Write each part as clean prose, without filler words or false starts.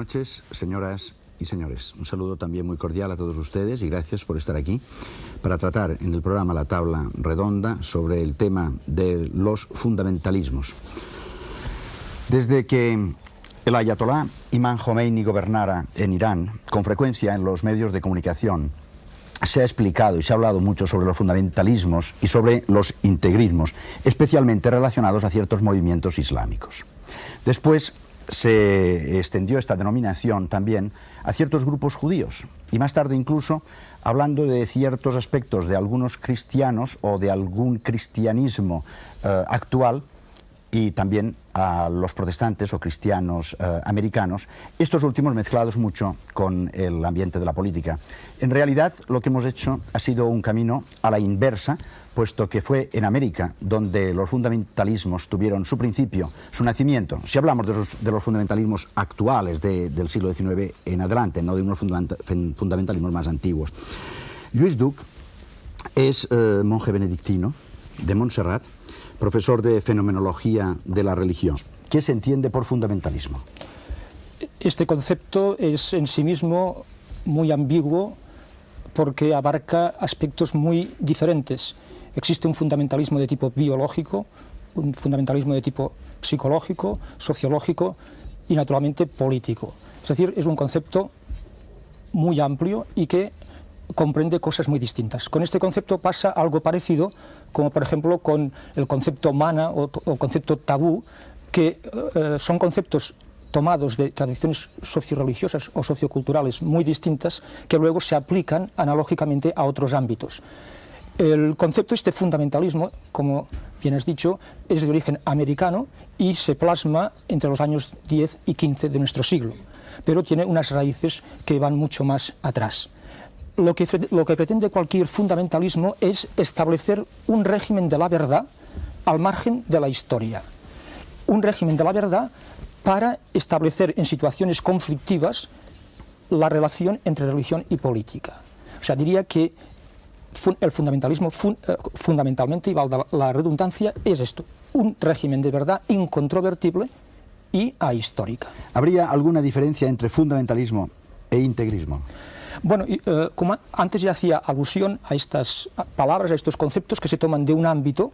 noches, señoras y señores. Un saludo también muy cordial a todos ustedes y gracias por estar aquí para tratar en el programa La Tabla Redonda sobre el tema de los fundamentalismos. Desde que el ayatolá Imam Khomeini gobernara en Irán, con frecuencia en los medios de comunicación se ha explicado y se ha hablado mucho sobre los fundamentalismos y sobre los integrismos, especialmente relacionados a ciertos movimientos islámicos. Después se extendió esta denominación también a ciertos grupos judíos y más tarde incluso hablando de ciertos aspectos de algunos cristianos o de algún cristianismo actual y también a los protestantes o cristianos americanos, estos últimos mezclados mucho con el ambiente de la política. En realidad lo que hemos hecho ha sido un camino a la inversa, puesto que fue en América donde los fundamentalismos tuvieron su principio, su nacimiento. Si hablamos de los fundamentalismos actuales del siglo XIX en adelante, no de unos fundamentalismos más antiguos. Lluís Duch es monje benedictino de Montserrat, profesor de Fenomenología de la Religión. ¿Qué se entiende por fundamentalismo? Este concepto es en sí mismo muy ambiguo porque abarca aspectos muy diferentes. Existe un fundamentalismo de tipo biológico, un fundamentalismo de tipo psicológico, sociológico y naturalmente político. Es decir, es un concepto muy amplio y que comprende cosas muy distintas. Con este concepto pasa algo parecido, como por ejemplo con el concepto mana o concepto tabú, que son conceptos tomados de tradiciones socioreligiosas o socioculturales muy distintas que luego se aplican analógicamente a otros ámbitos. El concepto este fundamentalismo, como bien has dicho, es de origen americano y se plasma entre los años 10 y 15 de nuestro siglo, pero tiene unas raíces que van mucho más atrás. Lo que pretende cualquier fundamentalismo es establecer un régimen de la verdad al margen de la historia. Un régimen de la verdad para establecer en situaciones conflictivas la relación entre religión y política. O sea, diría que el fundamentalismo fundamentalmente, y valga la redundancia, es esto, un régimen de verdad incontrovertible y ahistórica. ¿Habría alguna diferencia entre fundamentalismo e integrismo? Bueno, como antes ya hacía alusión a estas palabras, a estos conceptos que se toman de un ámbito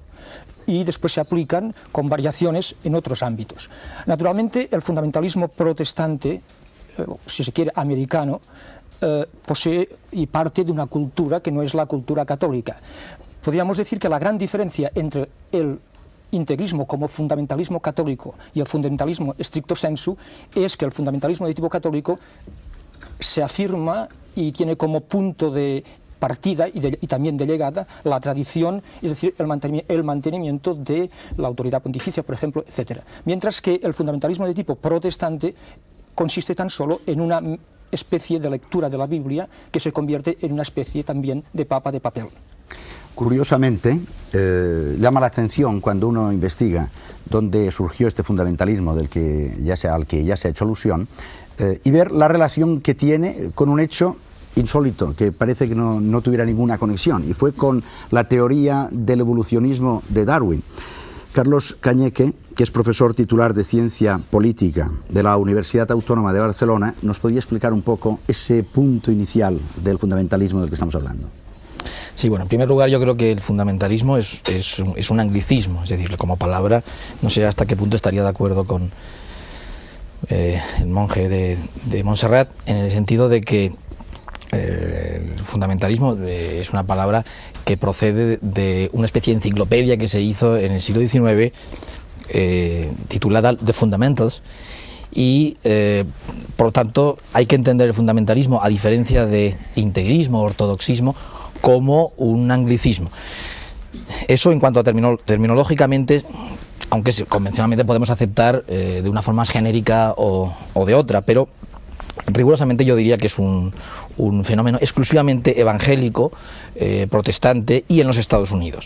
y después se aplican con variaciones en otros ámbitos. Naturalmente, el fundamentalismo protestante, si se quiere americano, posee y parte de una cultura que no es la cultura católica. Podríamos decir que la gran diferencia entre el integrismo como fundamentalismo católico y el fundamentalismo stricto sensu es que el fundamentalismo de tipo católico se afirma y tiene como punto de partida y también de llegada la tradición, es decir, el mantenimiento de la autoridad pontificia, por ejemplo, etc. Mientras que el fundamentalismo de tipo protestante consiste tan solo en una especie de lectura de la Biblia que se convierte en una especie también de papa de papel. Curiosamente, llama la atención cuando uno investiga dónde surgió este fundamentalismo al que ya se ha hecho alusión, y ver la relación que tiene con un hecho insólito, que parece que no tuviera ninguna conexión, y fue con la teoría del evolucionismo de Darwin. Carlos Cañeque, que es profesor titular de Ciencia Política de la Universidad Autónoma de Barcelona, ¿nos podría explicar un poco ese punto inicial del fundamentalismo del que estamos hablando? Sí, bueno, en primer lugar yo creo que el fundamentalismo es un anglicismo, es decir, como palabra, no sé hasta qué punto estaría de acuerdo con el monje de Montserrat, en el sentido de que el fundamentalismo es una palabra que procede de una especie de enciclopedia que se hizo en el siglo XIX, titulada The Fundamentals, y por lo tanto hay que entender el fundamentalismo, a diferencia de integrismo o ortodoxismo, como un anglicismo. Eso en cuanto a terminológicamente, aunque convencionalmente podemos aceptar de una forma más genérica o de otra, pero rigurosamente yo diría que es un fenómeno exclusivamente evangélico, protestante y en los Estados Unidos.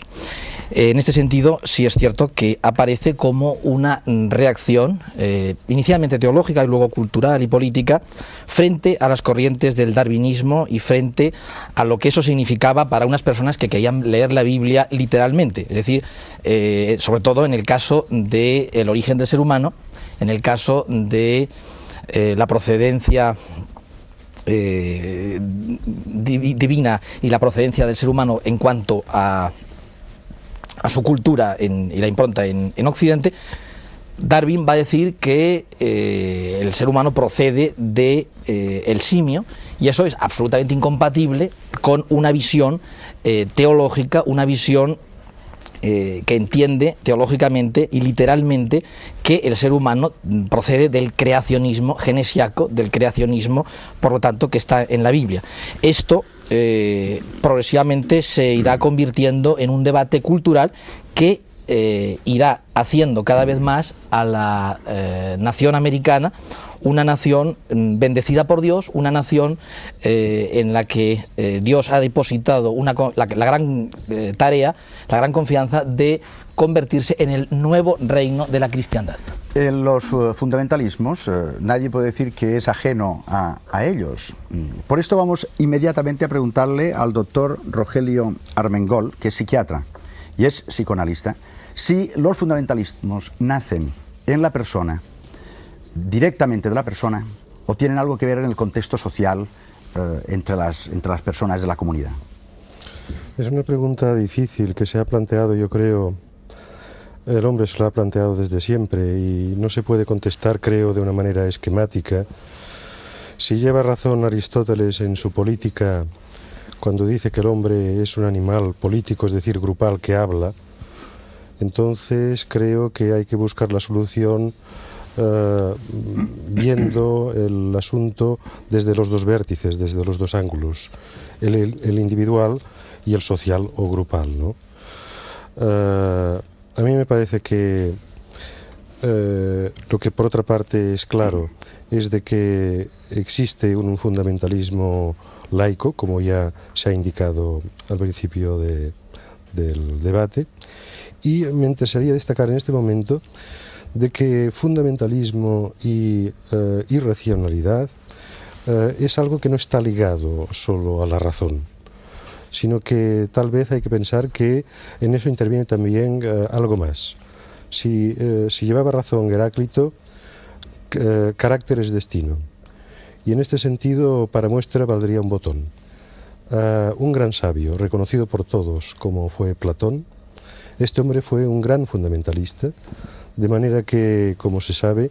En este sentido, sí es cierto que aparece como una reacción inicialmente teológica y luego cultural y política frente a las corrientes del darwinismo y frente a lo que eso significaba para unas personas que querían leer la Biblia literalmente, es decir, sobre todo en el caso del origen del ser humano, en el caso de la procedencia divina y la procedencia del ser humano en cuanto a su cultura y la impronta en Occidente, Darwin va a decir que el ser humano procede de el simio, y eso es absolutamente incompatible con una visión teológica, una visión que entiende teológicamente y literalmente que el ser humano procede del creacionismo genesiaco, del creacionismo, por lo tanto, que está en la Biblia. Esto progresivamente se irá convirtiendo en un debate cultural que irá haciendo cada vez más a la nación americana una nación bendecida por Dios, una nación en la que Dios ha depositado la gran tarea, la gran confianza de convertirse en el nuevo reino de la cristiandad. Los fundamentalismos, nadie puede decir que es ajeno a ellos. Por esto vamos inmediatamente a preguntarle al doctor Rogelio Armengol, que es psiquiatra y es psicoanalista, si los fundamentalismos nacen en la persona, directamente de la persona, o tienen algo que ver en el contexto social entre las personas de la comunidad. Es una pregunta difícil que se ha planteado, yo creo, el hombre se lo ha planteado desde siempre y no se puede contestar, creo, de una manera esquemática. Si lleva razón Aristóteles en su Política cuando dice que el hombre es un animal político, es decir, grupal, que habla, entonces creo que hay que buscar la solución viendo el asunto desde los dos vértices, desde los dos ángulos, el individual y el social o grupal, ¿no? A mí me parece que lo que por otra parte es claro es de que existe un fundamentalismo laico, como ya se ha indicado al principio del debate, y me interesaría destacar en este momento de que fundamentalismo y irracionalidad es algo que no está ligado solo a la razón, sino que tal vez hay que pensar que en eso interviene también algo más. Si llevaba razón Heráclito, carácter es destino. Y en este sentido, para muestra, valdría un botón. Un gran sabio, reconocido por todos como fue Platón, este hombre fue un gran fundamentalista, de manera que, como se sabe,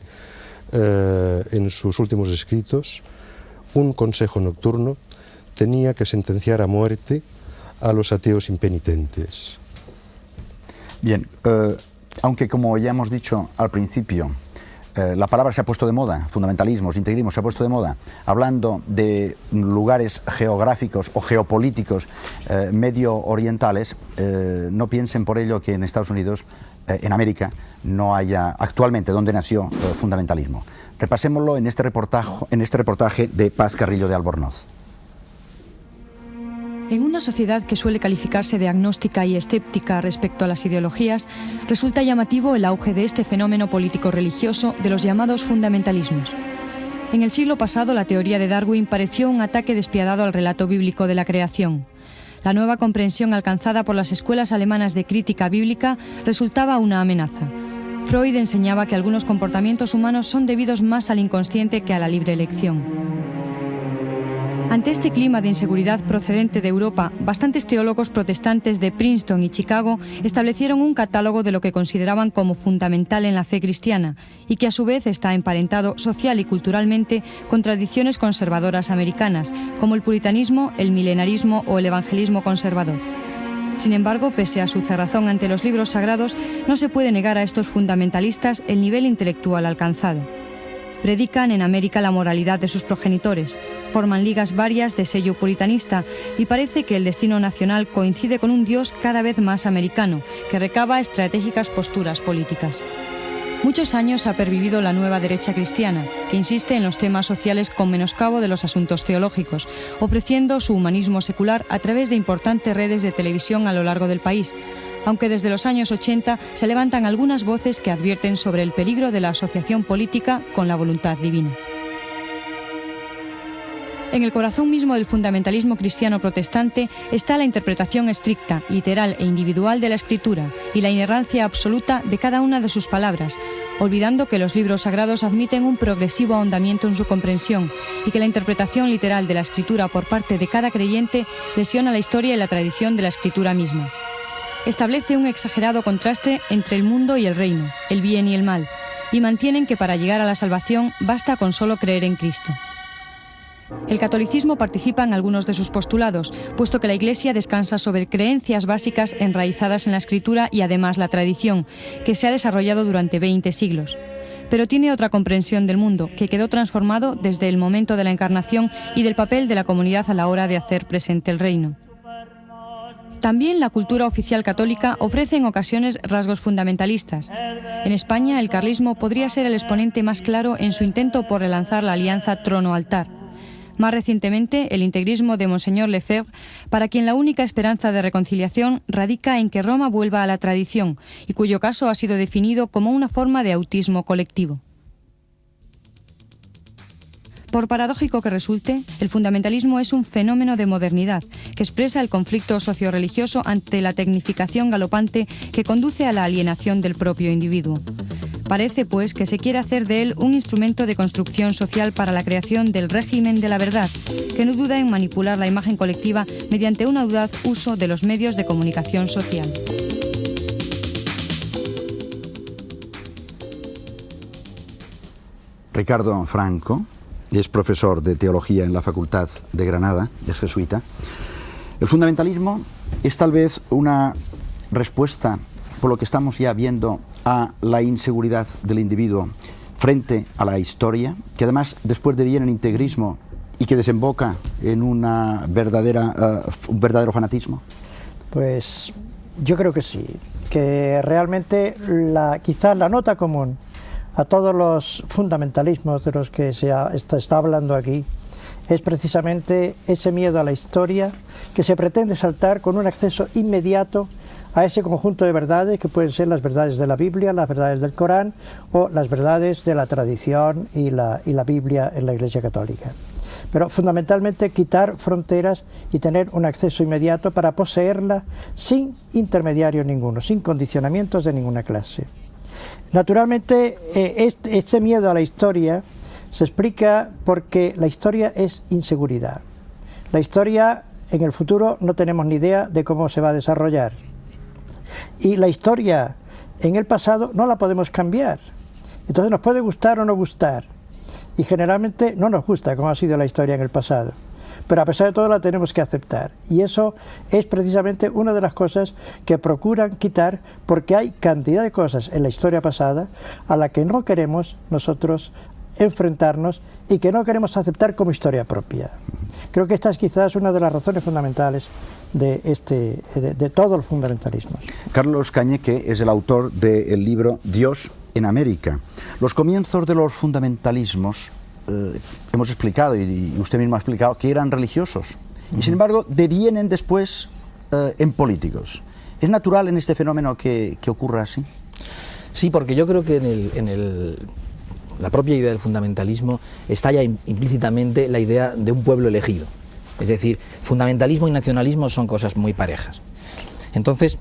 en sus últimos escritos, un consejo nocturno tenía que sentenciar a muerte a los ateos impenitentes. Bien, aunque como ya hemos dicho al principio, la palabra se ha puesto de moda, fundamentalismos, integrismo se ha puesto de moda, hablando de lugares geográficos o geopolíticos medio orientales, no piensen por ello que en Estados Unidos, en América, no haya actualmente donde nació fundamentalismo. Repasémoslo en este reportaje de Paz Carrillo de Albornoz. En una sociedad que suele calificarse de agnóstica y escéptica respecto a las ideologías, resulta llamativo el auge de este fenómeno político-religioso de los llamados fundamentalismos. En el siglo pasado, la teoría de Darwin pareció un ataque despiadado al relato bíblico de la creación. La nueva comprensión alcanzada por las escuelas alemanas de crítica bíblica resultaba una amenaza. Freud enseñaba que algunos comportamientos humanos son debidos más al inconsciente que a la libre elección. Ante este clima de inseguridad procedente de Europa, bastantes teólogos protestantes de Princeton y Chicago establecieron un catálogo de lo que consideraban como fundamental en la fe cristiana y que a su vez está emparentado social y culturalmente con tradiciones conservadoras americanas, como el puritanismo, el milenarismo o el evangelismo conservador. Sin embargo, pese a su cerrazón ante los libros sagrados, no se puede negar a estos fundamentalistas el nivel intelectual alcanzado. Predican en América la moralidad de sus progenitores, forman ligas varias de sello puritanista y parece que el destino nacional coincide con un Dios cada vez más americano, que recaba estratégicas posturas políticas. Muchos años ha pervivido la nueva derecha cristiana, que insiste en los temas sociales con menoscabo de los asuntos teológicos, ofreciendo su humanismo secular a través de importantes redes de televisión a lo largo del país, aunque desde los años 80 se levantan algunas voces que advierten sobre el peligro de la asociación política con la voluntad divina. En el corazón mismo del fundamentalismo cristiano protestante está la interpretación estricta, literal e individual de la Escritura y la inerrancia absoluta de cada una de sus palabras, olvidando que los libros sagrados admiten un progresivo ahondamiento en su comprensión y que la interpretación literal de la Escritura por parte de cada creyente lesiona la historia y la tradición de la Escritura misma. Establece un exagerado contraste entre el mundo y el reino, el bien y el mal, y mantienen que para llegar a la salvación basta con solo creer en Cristo. El catolicismo participa en algunos de sus postulados, puesto que la Iglesia descansa sobre creencias básicas enraizadas en la Escritura y además la tradición, que se ha desarrollado durante 20 siglos. Pero tiene otra comprensión del mundo, que quedó transformado desde el momento de la encarnación y del papel de la comunidad a la hora de hacer presente el reino. También la cultura oficial católica ofrece en ocasiones rasgos fundamentalistas. En España, el carlismo podría ser el exponente más claro en su intento por relanzar la alianza trono-altar. Más recientemente, el integrismo de Monseñor Lefebvre, para quien la única esperanza de reconciliación radica en que Roma vuelva a la tradición, y cuyo caso ha sido definido como una forma de autismo colectivo. Por paradójico que resulte, el fundamentalismo es un fenómeno de modernidad que expresa el conflicto socio-religioso ante la tecnificación galopante que conduce a la alienación del propio individuo. Parece, pues, que se quiere hacer de él un instrumento de construcción social para la creación del régimen de la verdad, que no duda en manipular la imagen colectiva mediante un audaz uso de los medios de comunicación social. Ricardo Franco es profesor de teología en la Facultad de Granada, es jesuita. El fundamentalismo es tal vez una respuesta, por lo que estamos ya viendo, a la inseguridad del individuo frente a la historia, que además después deviene en integrismo y que desemboca en un verdadero fanatismo. Pues yo creo que sí, que realmente quizás la nota común a todos los fundamentalismos de los que se está hablando aquí es precisamente ese miedo a la historia que se pretende saltar con un acceso inmediato a ese conjunto de verdades que pueden ser las verdades de la Biblia, las verdades del Corán o las verdades de la tradición y la Biblia en la Iglesia Católica. Pero fundamentalmente quitar fronteras y tener un acceso inmediato para poseerla sin intermediario ninguno, sin condicionamientos de ninguna clase. Naturalmente, este miedo a la historia se explica porque la historia es inseguridad. La historia en el futuro no tenemos ni idea de cómo se va a desarrollar. Y la historia en el pasado no la podemos cambiar. Entonces nos puede gustar o no gustar. Y generalmente no nos gusta cómo ha sido la historia en el pasado. Pero a pesar de todo la tenemos que aceptar. Y eso es precisamente una de las cosas que procuran quitar, porque hay cantidad de cosas en la historia pasada a la que no queremos nosotros enfrentarnos y que no queremos aceptar como historia propia. Creo que esta es quizás una de las razones fundamentales de todo el fundamentalismo. Carlos Cañeque es el autor del libro Dios en América. Los comienzos de los fundamentalismos, hemos explicado y usted mismo ha explicado que eran religiosos y sin embargo devienen después en políticos. ¿Es natural en este fenómeno que ocurra así? Sí, porque yo creo que la propia idea del fundamentalismo está ya implícitamente la idea de un pueblo elegido. Es decir, fundamentalismo y nacionalismo son cosas muy parejas. Entonces,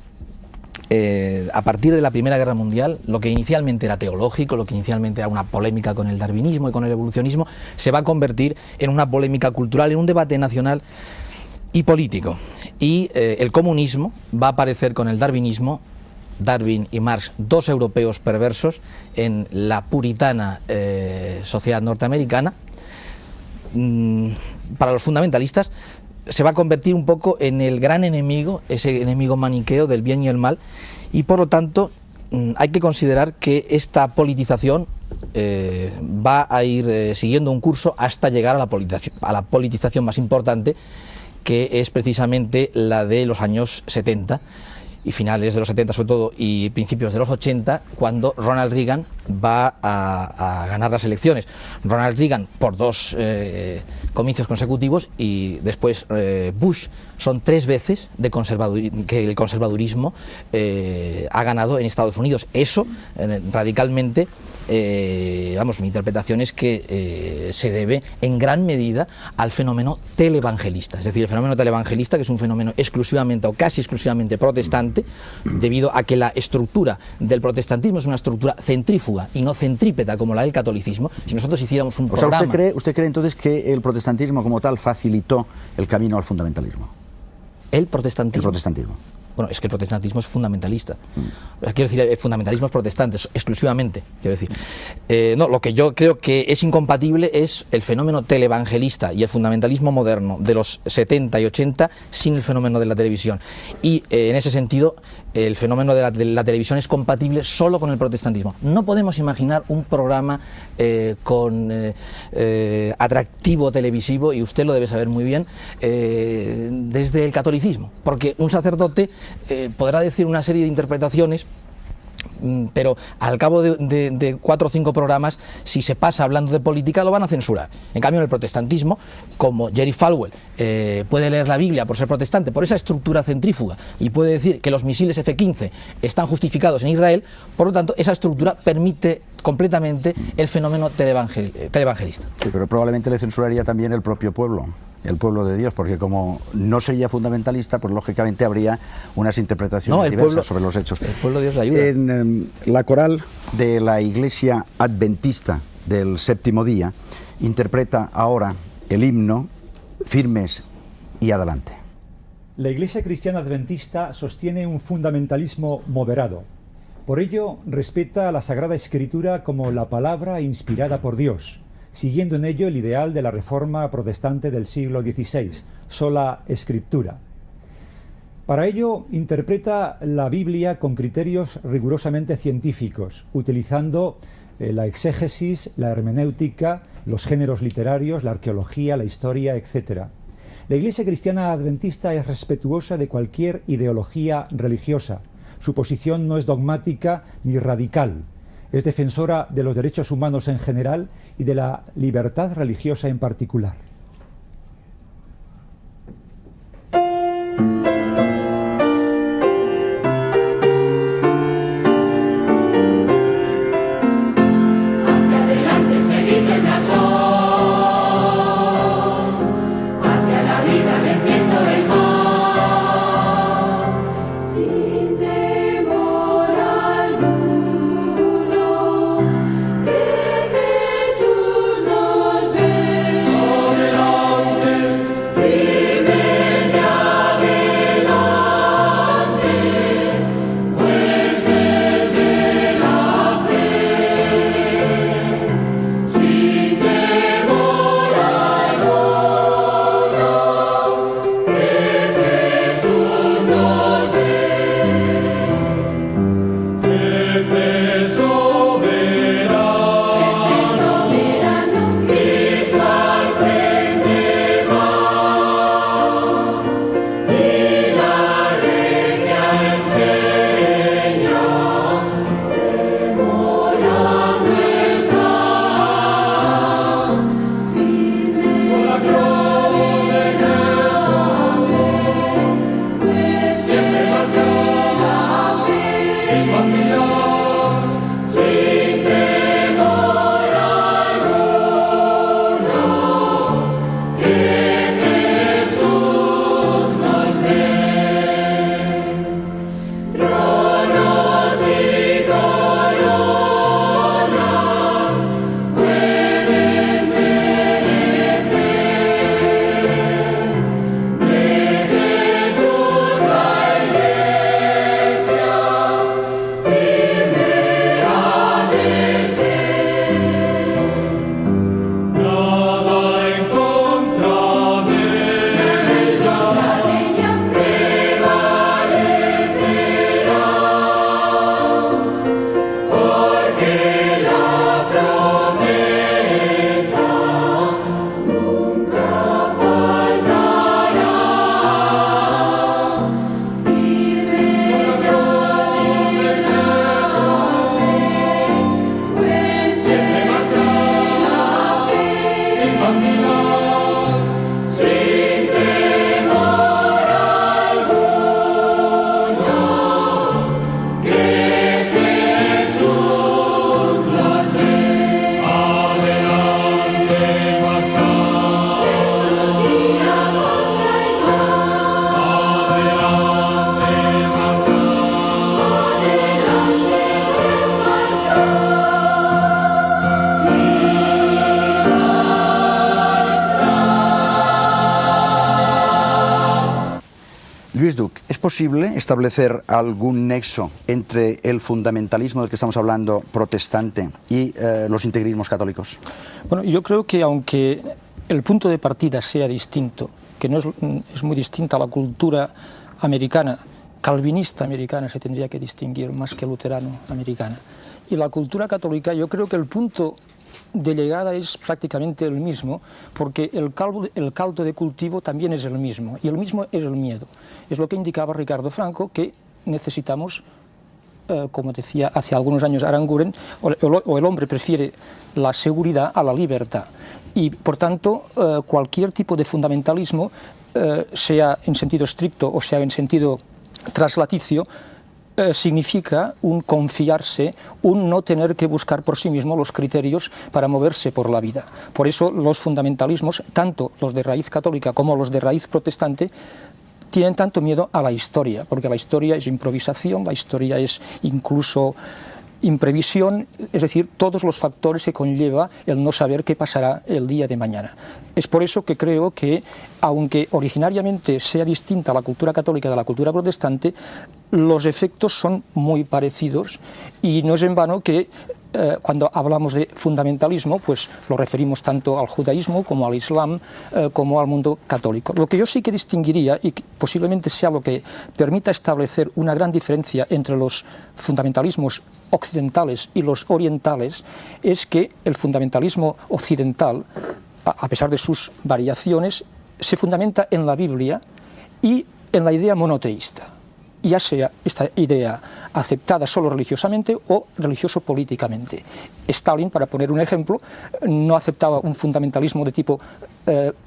a partir de la Primera Guerra Mundial, lo que inicialmente era teológico, lo que inicialmente era una polémica con el darwinismo y con el evolucionismo, se va a convertir en una polémica cultural, en un debate nacional y político. Y el comunismo va a aparecer con el darwinismo, Darwin y Marx, dos europeos perversos en la puritana sociedad norteamericana. Para los fundamentalistas se va a convertir un poco en el gran enemigo, ese enemigo maniqueo del bien y el mal, y por lo tanto hay que considerar que esta politización va a ir siguiendo un curso hasta llegar a la politización más importante, que es precisamente la de los años 70 y finales de los 70 sobre todo y principios de los 80, cuando Ronald Reagan va a ganar las elecciones. Ronald Reagan por dos comicios consecutivos y después Bush. Son 3 veces que el conservadurismo ha ganado en Estados Unidos. Eso radicalmente mi interpretación es que se debe en gran medida al fenómeno televangelista. Es decir, el fenómeno televangelista, que es un fenómeno exclusivamente o casi exclusivamente protestante, debido a que la estructura del protestantismo es una estructura centrífuga y no centrípeta como la del catolicismo. Si nosotros hiciéramos un programa... O sea, ¿usted cree entonces que el protestantismo como tal facilitó el camino al fundamentalismo? El protestantismo. El protestantismo. Bueno, es que el protestantismo es fundamentalista. Quiero decir, el fundamentalismo es protestante, exclusivamente. Quiero decir. No, lo que yo creo que es incompatible es el fenómeno televangelista y el fundamentalismo moderno de los 70 y 80 sin el fenómeno de la televisión. Y en ese sentido, el fenómeno de la televisión es compatible solo con el protestantismo. No podemos imaginar un programa con atractivo televisivo, y usted lo debe saber muy bien, desde el catolicismo. Porque un sacerdote podrá decir una serie de interpretaciones, pero al cabo de 4 o 5 programas, si se pasa hablando de política, lo van a censurar. En cambio, en el protestantismo, como Jerry Falwell puede leer la Biblia por ser protestante, por esa estructura centrífuga, y puede decir que los misiles F-15 están justificados en Israel, por lo tanto, esa estructura permite completamente el fenómeno televangelista. Sí, pero probablemente le censuraría también el propio pueblo, el pueblo de Dios, porque como no sería fundamentalista, pues lógicamente habría unas interpretaciones diversas sobre los hechos. El pueblo de Dios le ayuda. En la coral de la Iglesia Adventista del Séptimo Día interpreta ahora el himno Firmes y Adelante. La Iglesia Cristiana Adventista sostiene un fundamentalismo moderado. Por ello, respeta la Sagrada Escritura como la palabra inspirada por Dios, siguiendo en ello el ideal de la Reforma protestante del siglo XVI, sola Escritura. Para ello, interpreta la Biblia con criterios rigurosamente científicos, utilizando la exégesis, la hermenéutica, los géneros literarios, la arqueología, la historia, etc. La Iglesia Cristiana Adventista es respetuosa de cualquier ideología religiosa. Su posición no es dogmática ni radical. Es defensora de los derechos humanos en general y de la libertad religiosa en particular. Hacia adelante seguid el blasón, hacia la vida venciendo el mal. Sin temor alguno, que Jesús nos ve. Luis Duc, ¿es posible establecer algún nexo entre el fundamentalismo del que estamos hablando protestante y los integrismos católicos? Bueno, yo creo que aunque el punto de partida sea distinto, que no es muy distinta a la cultura americana, calvinista americana se tendría que distinguir más que luterano americana, y la cultura católica, yo creo que el punto de llegada es prácticamente el mismo, porque el caldo de cultivo también es el mismo, y el mismo es el miedo. Es lo que indicaba Ricardo Franco, que necesitamos, como decía hace algunos años Aranguren, o el hombre prefiere la seguridad a la libertad. Y por tanto, cualquier tipo de fundamentalismo, sea en sentido estricto o sea en sentido traslaticio, significa un confiarse, un no tener que buscar por sí mismo los criterios para moverse por la vida. Por eso los fundamentalismos, tanto los de raíz católica como los de raíz protestante, tienen tanto miedo a la historia, porque la historia es improvisación, la historia es incluso imprevisión, es decir, todos los factores que conlleva el no saber qué pasará el día de mañana. Es por eso que creo que, aunque originariamente sea distinta la cultura católica de la cultura protestante, los efectos son muy parecidos, y no es en vano que cuando hablamos de fundamentalismo, pues lo referimos tanto al judaísmo como al islam, como al mundo católico. Lo que yo sí que distinguiría, y que posiblemente sea lo que permita establecer una gran diferencia entre los fundamentalismos occidentales y los orientales, es que el fundamentalismo occidental, a pesar de sus variaciones, se fundamenta en la Biblia y en la idea monoteísta, ya sea esta idea aceptada solo religiosamente o religioso-políticamente. Stalin, para poner un ejemplo, no aceptaba un fundamentalismo de tipo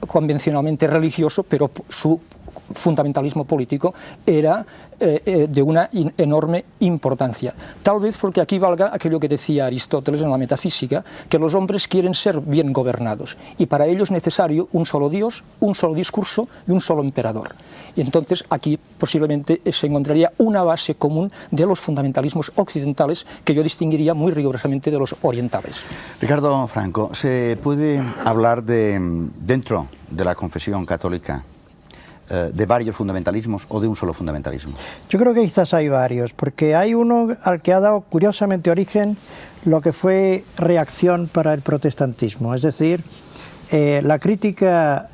convencionalmente religioso, pero su fundamentalismo político era de una enorme importancia. Tal vez porque aquí valga aquello que decía Aristóteles en la metafísica, que los hombres quieren ser bien gobernados, y para ello es necesario un solo Dios, un solo discurso y un solo emperador. Y entonces aquí posiblemente se encontraría una base común de los fundamentalismos occidentales, que yo distinguiría muy rigurosamente de los orientales. Ricardo Franco, ¿se puede hablar dentro de la confesión católica de varios fundamentalismos o de un solo fundamentalismo? Yo creo que quizás hay varios, porque hay uno al que ha dado curiosamente origen lo que fue reacción para el protestantismo, es decir, la crítica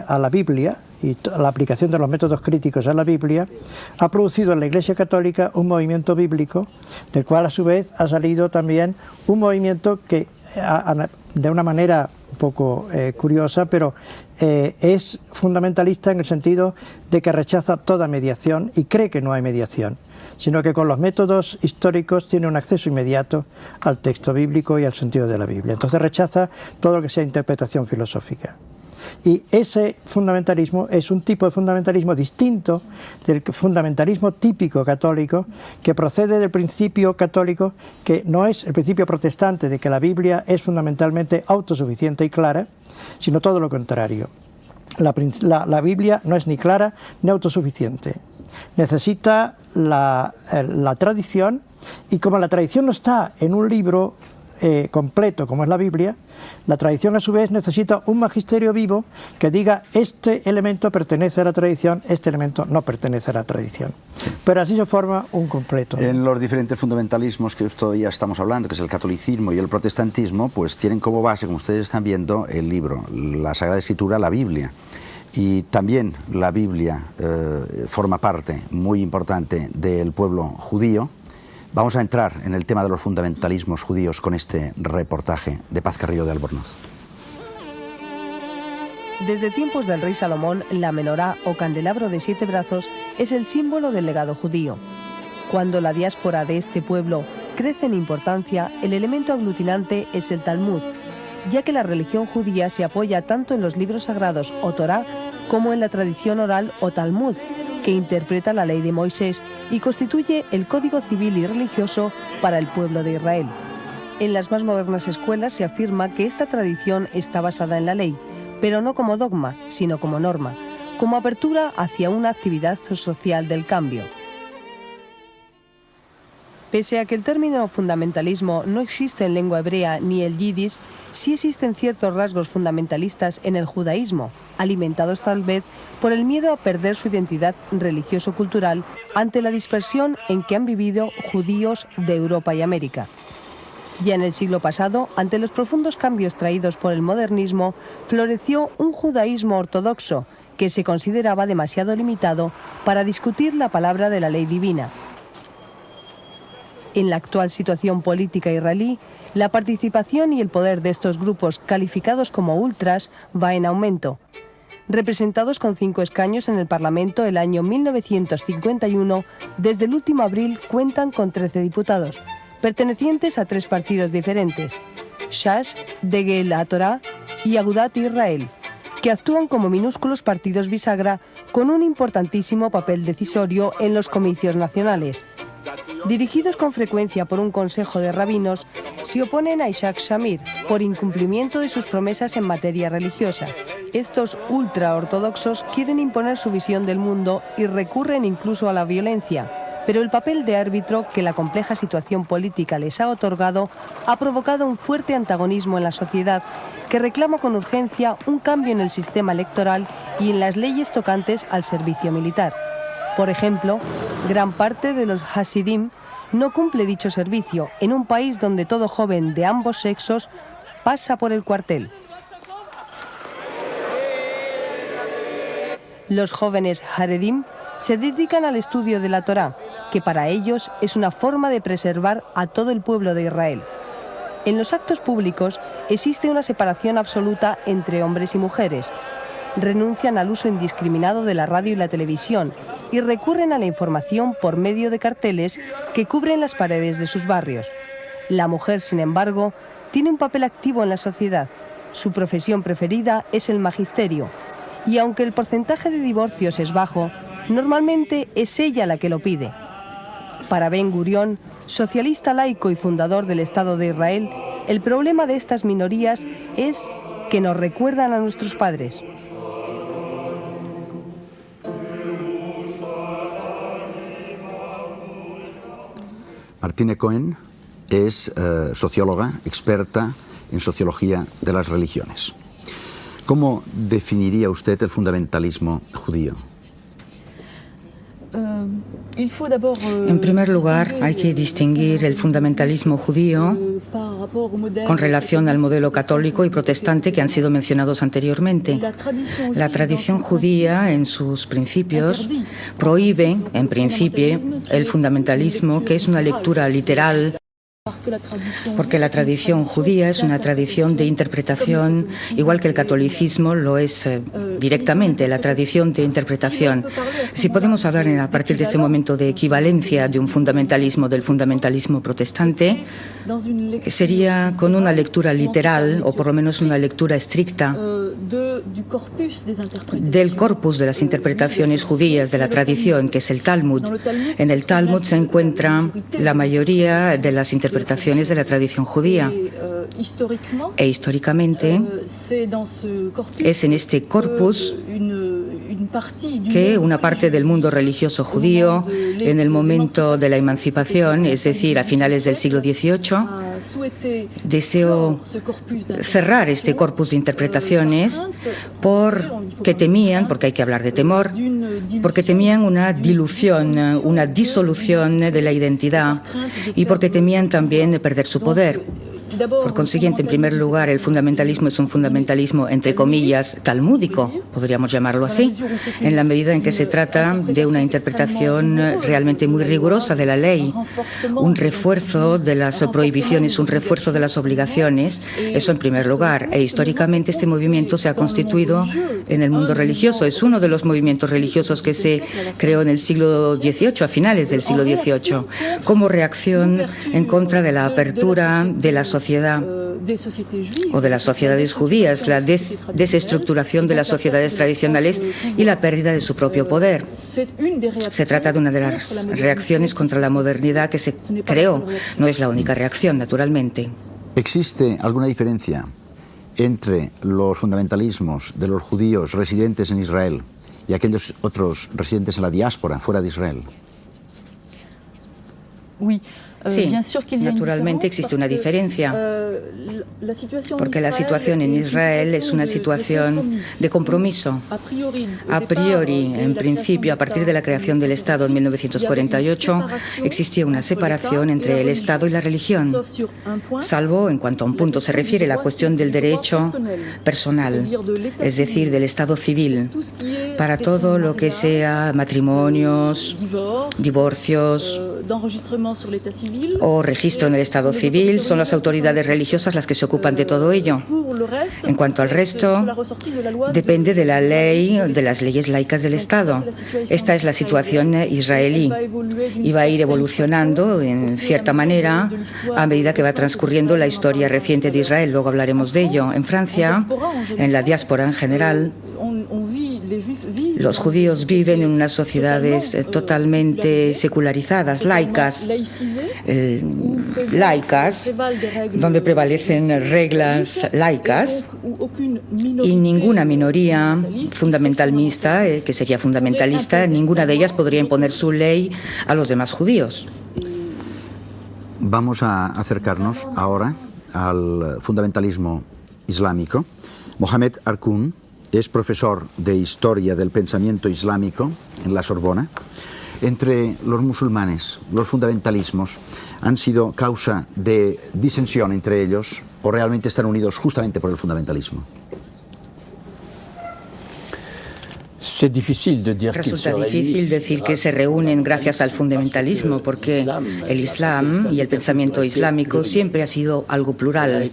a la Biblia y la aplicación de los métodos críticos a la Biblia ha producido en la Iglesia Católica un movimiento bíblico, del cual a su vez ha salido también un movimiento que de una manera un poco curiosa, pero es fundamentalista en el sentido de que rechaza toda mediación y cree que no hay mediación, sino que con los métodos históricos tiene un acceso inmediato al texto bíblico y al sentido de la Biblia. Entonces rechaza todo lo que sea interpretación filosófica. Y ese fundamentalismo es un tipo de fundamentalismo distinto del fundamentalismo típico católico, que procede del principio católico, que no es el principio protestante de que la Biblia es fundamentalmente autosuficiente y clara, sino todo lo contrario. La Biblia no es ni clara ni autosuficiente. Necesita la tradición, y como la tradición no está en un libro completo como es la Biblia, la tradición a su vez necesita un magisterio vivo que diga: este elemento pertenece a la tradición, este elemento no pertenece a la tradición. Pero así se forma un completo. En los diferentes fundamentalismos que todavía estamos hablando, que es el catolicismo y el protestantismo, pues tienen como base, como ustedes están viendo, el libro, la Sagrada Escritura, la Biblia. Y también la Biblia forma parte muy importante del pueblo judío. Vamos a entrar en el tema de los fundamentalismos judíos con este reportaje de Paz Carrillo de Albornoz. Desde tiempos del rey Salomón, la menorá o candelabro de 7 brazos es el símbolo del legado judío. Cuando la diáspora de este pueblo crece en importancia, el elemento aglutinante es el Talmud, ya que la religión judía se apoya tanto en los libros sagrados o Torá como en la tradición oral o Talmud, que interpreta la ley de Moisés y constituye el código civil y religioso para el pueblo de Israel. En las más modernas escuelas se afirma que esta tradición está basada en la ley, pero no como dogma, sino como norma, como apertura hacia una actividad social del cambio. Pese a que el término fundamentalismo no existe en lengua hebrea ni el yiddish, sí existen ciertos rasgos fundamentalistas en el judaísmo, alimentados tal vez por el miedo a perder su identidad religioso-cultural ante la dispersión en que han vivido judíos de Europa y América. Ya en el siglo pasado, ante los profundos cambios traídos por el modernismo, floreció un judaísmo ortodoxo que se consideraba demasiado limitado para discutir la palabra de la ley divina. En la actual situación política israelí, la participación y el poder de estos grupos calificados como ultras va en aumento. Representados con 5 escaños en el Parlamento el año 1951, desde el último abril cuentan con 13 diputados, pertenecientes a 3 partidos diferentes, Shas, Degel HaTorah y Agudat Israel, que actúan como minúsculos partidos bisagra con un importantísimo papel decisorio en los comicios nacionales. Dirigidos con frecuencia por un consejo de rabinos, se oponen a Isaac Shamir por incumplimiento de sus promesas en materia religiosa. Estos ultraortodoxos quieren imponer su visión del mundo y recurren incluso a la violencia, pero el papel de árbitro que la compleja situación política les ha otorgado ha provocado un fuerte antagonismo en la sociedad que reclama con urgencia un cambio en el sistema electoral y en las leyes tocantes al servicio militar. Por ejemplo, gran parte de los Hasidim no cumple dicho servicio en un país donde todo joven de ambos sexos pasa por el cuartel. Los jóvenes Haredim se dedican al estudio de la Torá, que para ellos es una forma de preservar a todo el pueblo de Israel. En los actos públicos existe una separación absoluta entre hombres y mujeres. Renuncian al uso indiscriminado de la radio y la televisión y recurren a la información por medio de carteles que cubren las paredes de sus barrios. La mujer, sin embargo, tiene un papel activo en la sociedad. Su profesión preferida es el magisterio, y aunque el porcentaje de divorcios es bajo, normalmente es ella la que lo pide. Para Ben Gurión, socialista laico y fundador del Estado de Israel, el problema de estas minorías es que nos recuerdan a nuestros padres. Martine Cohen es socióloga, experta en sociología de las religiones. ¿Cómo definiría usted el fundamentalismo judío? En primer lugar, hay que distinguir el fundamentalismo judío con relación al modelo católico y protestante que han sido mencionados anteriormente. La tradición judía, en sus principios, prohíbe, en principio, el fundamentalismo, que es una lectura literal, porque la tradición judía es una tradición de interpretación, igual que el catolicismo lo es directamente, la tradición de interpretación. Si podemos hablar a partir de este momento de equivalencia de un fundamentalismo del fundamentalismo protestante, sería con una lectura literal, o por lo menos una lectura estricta, del corpus de las interpretaciones judías de la tradición, que es el Talmud. En el Talmud se encuentra la mayoría de las interpretaciones de la tradición judía. E históricamente es en este corpus que una parte del mundo religioso judío, en el momento de la emancipación, es decir, a finales del siglo XVIII, deseó cerrar este corpus de interpretaciones porque temían, porque hay que hablar de temor, porque temían una dilución, una disolución de la identidad y porque temían también perder su poder. Por consiguiente, en primer lugar, el fundamentalismo es un fundamentalismo, entre comillas, talmúdico, podríamos llamarlo así, en la medida en que se trata de una interpretación realmente muy rigurosa de la ley, un refuerzo de las prohibiciones, un refuerzo de las obligaciones, eso en primer lugar. E históricamente este movimiento se ha constituido en el mundo religioso. Es uno de los movimientos religiosos que se creó en el siglo XVIII, a finales del siglo XVIII, como reacción en contra de la apertura de la sociedad o de las sociedades judías, la desestructuración de las sociedades tradicionales y la pérdida de su propio poder. Se trata de una de las reacciones contra la modernidad que se creó. No es la única reacción, naturalmente. ¿Existe alguna diferencia entre los fundamentalismos de los judíos residentes en Israel y aquellos otros residentes en la diáspora fuera de Israel? Sí, naturalmente existe una diferencia, porque la situación en Israel es una situación de compromiso. A priori, en principio, a partir de la creación del Estado en 1948, existía una separación entre el Estado y la religión, salvo en cuanto a un punto se refiere la cuestión del derecho personal, es decir, del Estado civil. Para todo lo que sea matrimonios, divorcios o registro en el Estado civil, son las autoridades religiosas las que se ocupan de todo ello. En cuanto al resto, depende de la ley, de las leyes laicas del Estado. Esta es la situación israelí y va a ir evolucionando en cierta manera a medida que va transcurriendo la historia reciente de Israel. Luego hablaremos de ello. En Francia, en la diáspora en general, los judíos viven en unas sociedades totalmente secularizadas, laicas, donde prevalecen reglas laicas y ninguna minoría fundamentalista, que sería fundamentalista, ninguna de ellas podría imponer su ley a los demás judíos. Vamos a acercarnos ahora al fundamentalismo islámico. Mohamed Arkoun es profesor de Historia del Pensamiento Islámico en la Sorbona. Entre los musulmanes, los fundamentalismos han sido causa de disensión entre ellos o realmente están unidos justamente por el fundamentalismo. Resulta difícil decir que se reúnen gracias al fundamentalismo, porque el Islam y el pensamiento islámico siempre ha sido algo plural.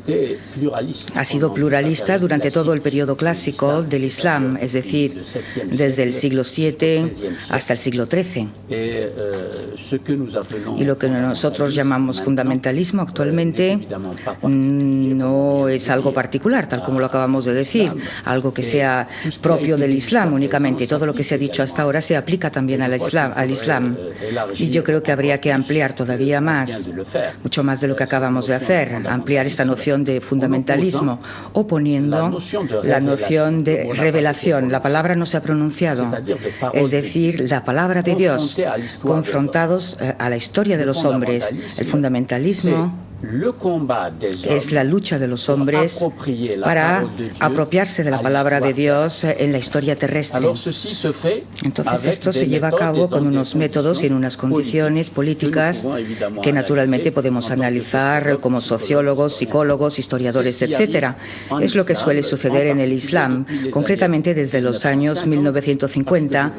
Ha sido pluralista durante todo el periodo clásico del Islam, es decir, desde el siglo VII hasta el siglo XIII. Y lo que nosotros llamamos fundamentalismo actualmente no es algo particular, tal como lo acabamos de decir, algo que sea propio del Islam únicamente. Y todo lo que se ha dicho hasta ahora se aplica también al Islam. Y yo creo que habría que ampliar todavía más, mucho más de lo que acabamos de hacer, ampliar esta noción de fundamentalismo, oponiendo la noción de revelación. La palabra no se ha pronunciado, es decir, la palabra de Dios, confrontados a la historia de los hombres. El fundamentalismo es la lucha de los hombres para apropiarse de la palabra de Dios en la historia terrestre. Entonces esto se lleva a cabo con unos métodos y en unas condiciones políticas que naturalmente podemos analizar como sociólogos, psicólogos, historiadores, etc. Es lo que suele suceder en el Islam, concretamente desde los años 1950,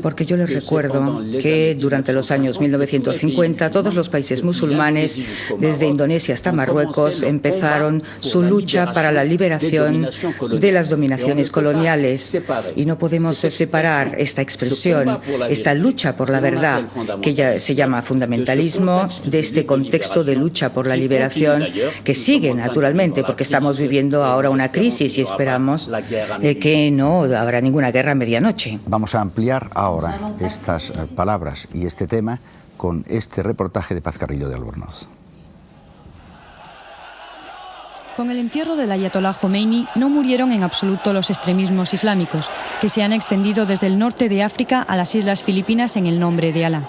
porque yo les recuerdo que durante los años 1950 todos los países musulmanes, desde Indonesia hasta Marruecos, empezaron su lucha para la liberación de las dominaciones coloniales. Y no podemos separar esta expresión, esta lucha por la verdad, que ya se llama fundamentalismo, de este contexto de lucha por la liberación que sigue naturalmente, porque estamos viviendo ahora una crisis y esperamos que no habrá ninguna guerra a medianoche. Vamos a ampliar ahora estas palabras y este tema con este reportaje de Paz Carrillo de Albornoz. Con el entierro del ayatolá Jomeini no murieron en absoluto los extremismos islámicos, que se han extendido desde el norte de África a las islas Filipinas en el nombre de Alá.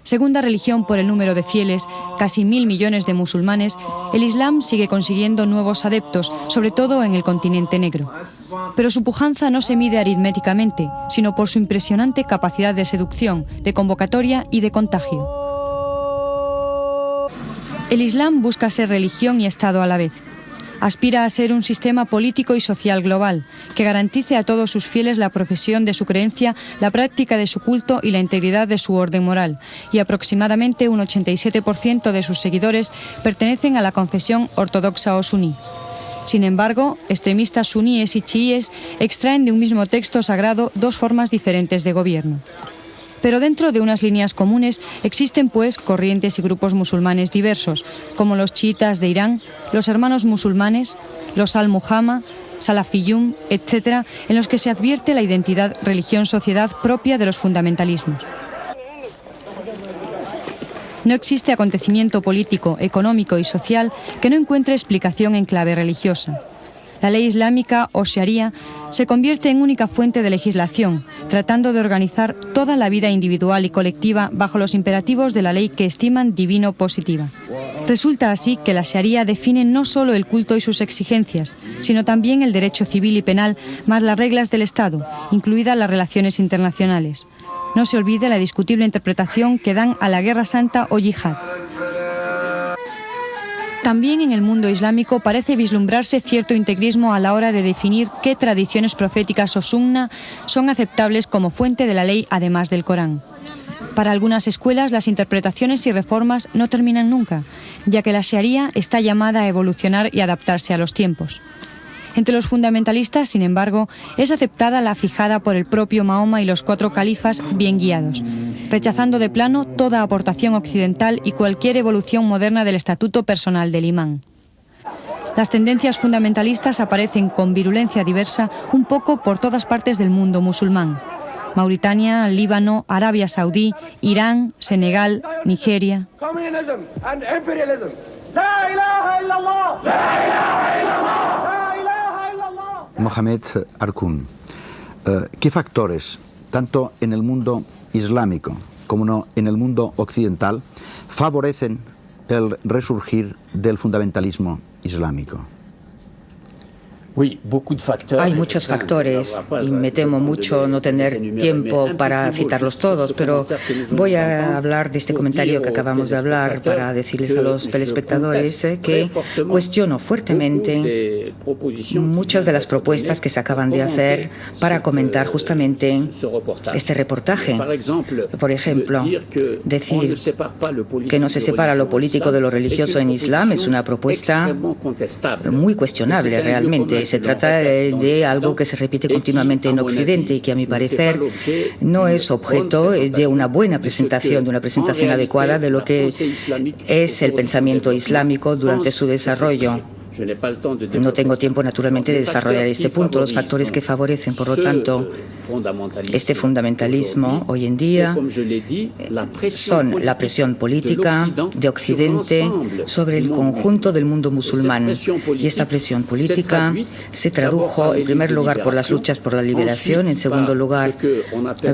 Segunda religión por el número de fieles, casi 1.000 millones de musulmanes, el Islam sigue consiguiendo nuevos adeptos, sobre todo en el continente negro. Pero su pujanza no se mide aritméticamente, sino por su impresionante capacidad de seducción, de convocatoria y de contagio. El Islam busca ser religión y Estado a la vez. Aspira a ser un sistema político y social global, que garantice a todos sus fieles la profesión de su creencia, la práctica de su culto y la integridad de su orden moral, y aproximadamente un 87% de sus seguidores pertenecen a la confesión ortodoxa o suní. Sin embargo, extremistas suníes y chiíes extraen de un mismo texto sagrado dos formas diferentes de gobierno. Pero dentro de unas líneas comunes existen pues corrientes y grupos musulmanes diversos, como los chiitas de Irán, los hermanos musulmanes, los al-Muhammad, salafiyún, etc., en los que se advierte la identidad religión-sociedad propia de los fundamentalismos. No existe acontecimiento político, económico y social que no encuentre explicación en clave religiosa. la ley islámica o sharia se convierte en única fuente de legislación, tratando de organizar toda la vida individual y colectiva bajo los imperativos de la ley que estiman divino positiva. Resulta así que la sharia define no solo el culto y sus exigencias, sino también el derecho civil y penal, más las reglas del Estado, incluidas las relaciones internacionales. No se olvide la discutible interpretación que dan a la Guerra Santa o Yihad. También en el mundo islámico parece vislumbrarse cierto integrismo a la hora de definir qué tradiciones proféticas o sunna son aceptables como fuente de la ley además del Corán. Para algunas escuelas las interpretaciones y reformas no terminan nunca, ya que la sharia está llamada a evolucionar y adaptarse a los tiempos. Entre los fundamentalistas, sin embargo, es aceptada la fijada por el propio Mahoma y los 4 califas bien guiados, rechazando de plano toda aportación occidental y cualquier evolución moderna del estatuto personal del imán. Las tendencias fundamentalistas aparecen con virulencia diversa un poco por todas partes del mundo musulmán: Mauritania, Líbano, Arabia Saudí, Irán, Senegal, Nigeria. Mohamed Arkun, ¿qué factores, tanto en el mundo islámico como en el mundo occidental, favorecen el resurgir del fundamentalismo islámico? Hay muchos factores y me temo mucho no tener tiempo para citarlos todos, pero voy a hablar de este comentario que acabamos de hablar para decirles a los telespectadores que cuestiono fuertemente muchas de las propuestas que se acaban de hacer para comentar justamente este reportaje. Por ejemplo, decir que no se separa lo político de lo religioso en Islam es una propuesta muy cuestionable realmente. Se trata de algo que se repite continuamente en Occidente y que, a mi parecer, no es objeto de una buena presentación, de una presentación adecuada de lo que es el pensamiento islámico durante su desarrollo. No tengo tiempo, naturalmente, de desarrollar este punto. Los factores que favorecen, por lo tanto, este fundamentalismo hoy en día son la presión política de Occidente sobre el conjunto del mundo musulmán. Y esta presión política se tradujo, en primer lugar, por las luchas por la liberación, en segundo lugar,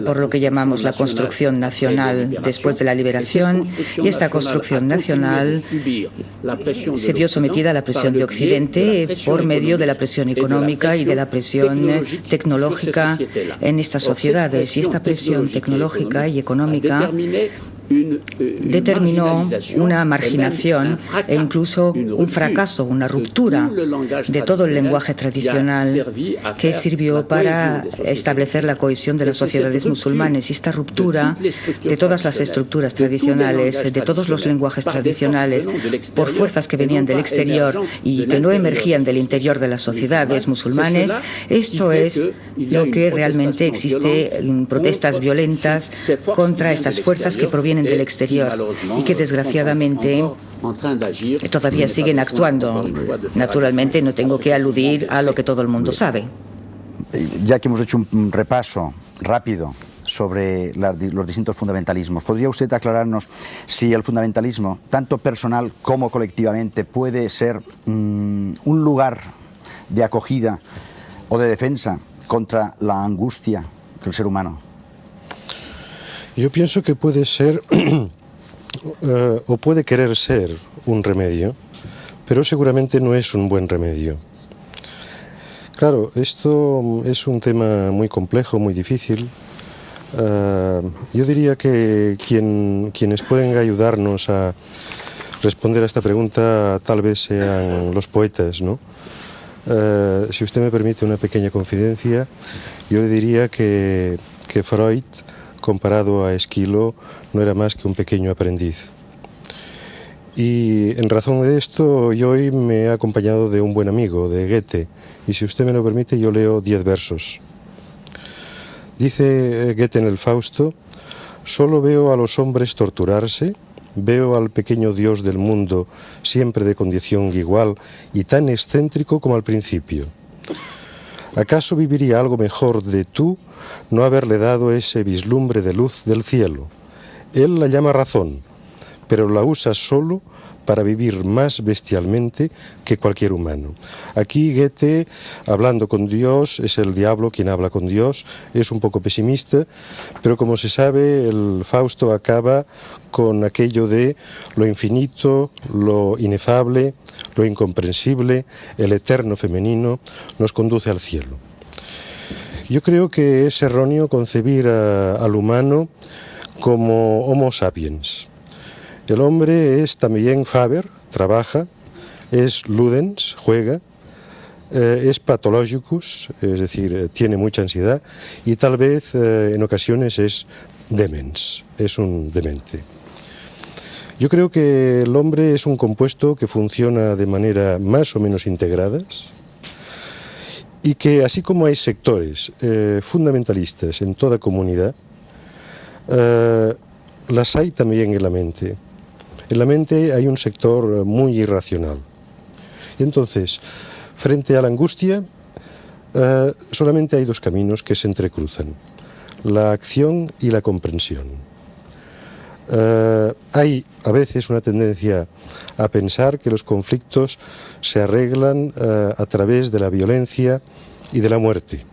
por lo que llamamos la construcción nacional después de la liberación, y esta construcción nacional se vio sometida a la presión de Occidente por medio de la presión económica y de la presión tecnológica en estas sociedades. Y esta presión tecnológica y económica determinó una marginación e incluso un fracaso, una ruptura de todo el lenguaje tradicional que sirvió para establecer la cohesión de las sociedades musulmanes. Y esta ruptura de todas las estructuras tradicionales, de todos los lenguajes tradicionales, por fuerzas que venían del exterior y que no emergían del interior de las sociedades musulmanes, esto es lo que realmente existe en protestas violentas contra estas fuerzas que provienen del exterior y que desgraciadamente todavía siguen actuando. Naturalmente no tengo que aludir a lo que todo el mundo sabe. Ya que hemos hecho un repaso rápido sobre los distintos fundamentalismos, ¿podría usted aclararnos si el fundamentalismo, tanto personal como colectivamente, puede ser un lugar de acogida o de defensa contra la angustia del ser humano? Yo pienso que puede ser o puede querer ser un remedio, pero seguramente no es un buen remedio. Claro, esto es un tema muy complejo, muy difícil. Yo diría que quienes pueden ayudarnos a responder a esta pregunta tal vez sean los poetas, ¿no? Si usted me permite una pequeña confidencia, yo le diría que Freud, comparado a Esquilo, no era más que un pequeño aprendiz. Y en razón de esto, yo hoy me he acompañado de un buen amigo, de Goethe, y si usted me lo permite, yo leo 10 versos. Dice Goethe en el Fausto: solo veo a los hombres torturarse, veo al pequeño Dios del mundo siempre de condición igual y tan excéntrico como al principio. ¿Acaso viviría algo mejor de tú no haberle dado ese vislumbre de luz del cielo? Él la llama razón, pero la usa solo para vivir más bestialmente que cualquier humano. Aquí Goethe, hablando con Dios, es el diablo quien habla con Dios, es un poco pesimista, pero como se sabe, el Fausto acaba con aquello de lo infinito, lo inefable, lo incomprensible, el eterno femenino, nos conduce al cielo. Yo creo que es erróneo concebir al humano como Homo sapiens. El hombre es también Faber, trabaja, es Ludens, juega, es patologicus, es decir, tiene mucha ansiedad, y tal vez en ocasiones es demens, es un demente. Yo creo que el hombre es un compuesto que funciona de manera más o menos integradas, y que así como hay sectores fundamentalistas en toda comunidad, las hay también en la mente. En la mente hay un sector muy irracional. Y entonces, frente a la angustia, solamente hay dos caminos que se entrecruzan: la acción y la comprensión. Hay a veces una tendencia a pensar que los conflictos se arreglan a través de la violencia y de la muerte.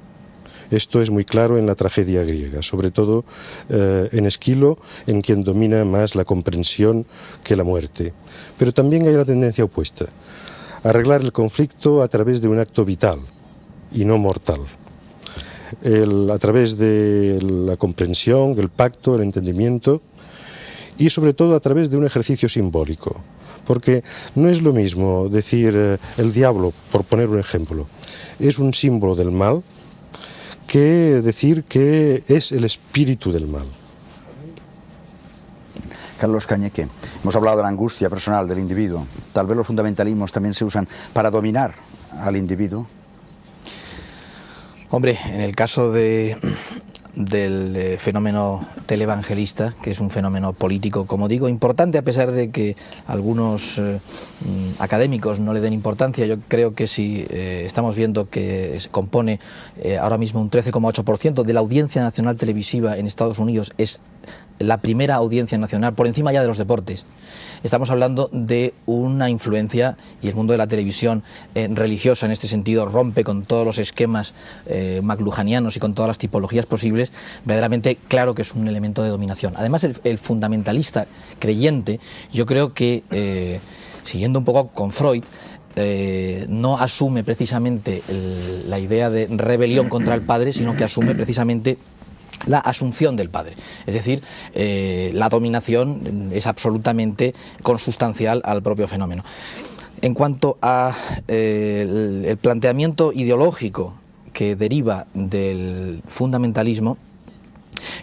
Esto es muy claro en la tragedia griega, sobre todo en Esquilo, en quien domina más la comprensión que la muerte. Pero también hay la tendencia opuesta: arreglar el conflicto a través de un acto vital y no mortal. A través de la comprensión, el pacto, el entendimiento, y sobre todo a través de un ejercicio simbólico. Porque no es lo mismo decir el diablo, por poner un ejemplo, es un símbolo del mal, que decir que es el espíritu del mal. Carlos Cañeque, hemos hablado de la angustia personal del individuo. Tal vez los fundamentalismos también se usan para dominar al individuo. Hombre, en el caso del fenómeno televangelista, que es un fenómeno político, como digo, importante, a pesar de que algunos académicos no le den importancia. Yo creo que si estamos viendo que se compone ahora mismo un 13,8% de la audiencia nacional televisiva en Estados Unidos, es la primera audiencia nacional, por encima ya de los deportes. Estamos hablando de una influencia, y el mundo de la televisión religiosa en este sentido rompe con todos los esquemas maclujanianos y con todas las tipologías posibles. Verdaderamente claro que es un elemento de dominación. Además, el fundamentalista creyente, yo creo que, siguiendo un poco con Freud, no asume precisamente la idea de rebelión contra el padre, sino que asume precisamente la asunción del padre. Es decir, la dominación es absolutamente consustancial al propio fenómeno. En cuanto a el planteamiento ideológico que deriva del fundamentalismo,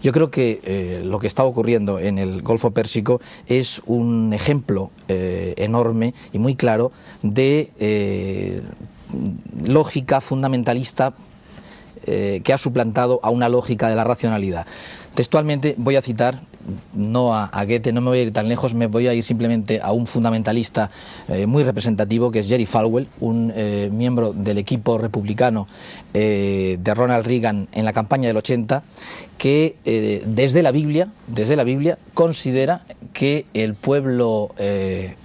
yo creo que lo que está ocurriendo en el Golfo Pérsico es un ejemplo enorme y muy claro de lógica fundamentalista que ha suplantado a una lógica de la racionalidad. Textualmente voy a citar, no a Goethe, no me voy a ir tan lejos, me voy a ir simplemente a un fundamentalista muy representativo, que es Jerry Falwell, un miembro del equipo republicano de Ronald Reagan en la campaña del 80, que desde la Biblia considera que el pueblo de